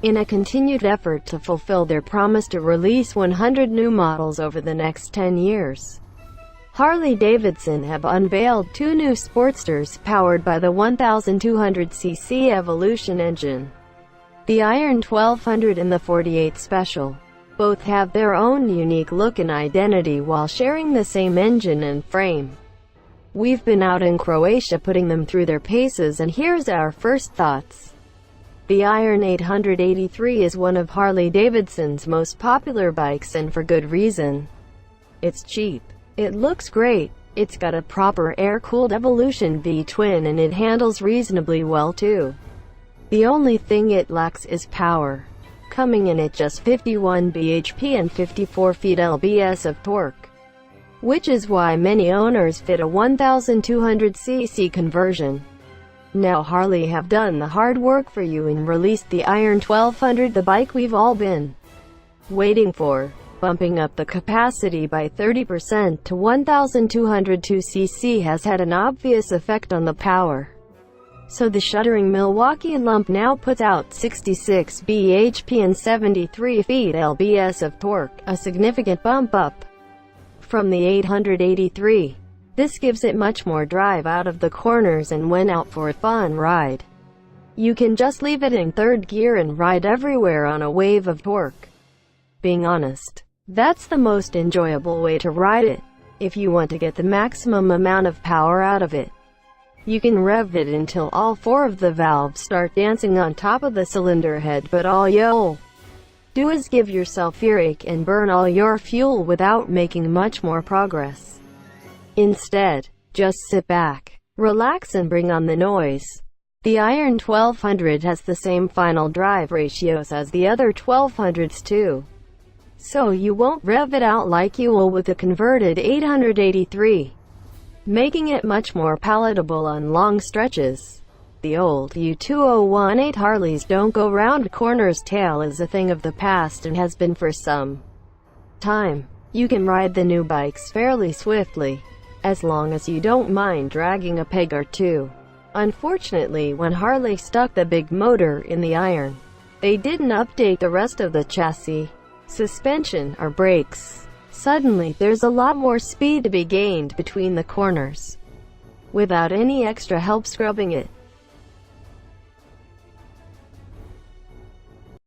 in a continued effort to fulfill their promise to release 100 new models over the next 10 years. Harley Davidson have unveiled two new Sportsters powered by the 1200cc Evolution engine, the Iron 1200 and the 48 Special. Both have their own unique look and identity while sharing the same engine and frame. We've been out in Croatia putting them through their paces, and here's our first thoughts. The Iron 883 is one of Harley Davidson's most popular bikes, and for good reason. It's cheap. It looks great. It's got a proper air-cooled Evolution V-twin, and it handles reasonably well too. The only thing it lacks is power, coming in at just 51 bhp and 54 feet-lbs of torque, which is why many owners fit a 1200cc conversion. Now Harley have done the hard work for you and released the Iron 1200, the bike we've all been waiting for. Bumping up the capacity by 30% to 1202cc has had an obvious effect on the power. So the shuddering Milwaukee lump now puts out 66 bhp and 73 feet-lbs of torque, a significant bump up from the 883. This gives it much more drive out of the corners, and when out for a fun ride, you can just leave it in third gear and ride everywhere on a wave of torque. Being honest, that's the most enjoyable way to ride it. If you want to get the maximum amount of power out of it, you can rev it until all four of the valves start dancing on top of the cylinder head, but all you'll do is give yourself earache and burn all your fuel without making much more progress. Instead, just sit back, relax and bring on the noise. The Iron 1200 has the same final drive ratios as the other 1200s too, so you won't rev it out like you will with the converted 883, making it much more palatable on long stretches. The old U2018 Harleys don't go round corners tale is a thing of the past and has been for some time. You can ride the new bikes fairly swiftly, as long as you don't mind dragging a peg or two. Unfortunately, when Harley stuck the big motor in the Iron, they didn't update the rest of the chassis, suspension, or brakes. Suddenly, there's a lot more speed to be gained between the corners, without any extra help scrubbing it.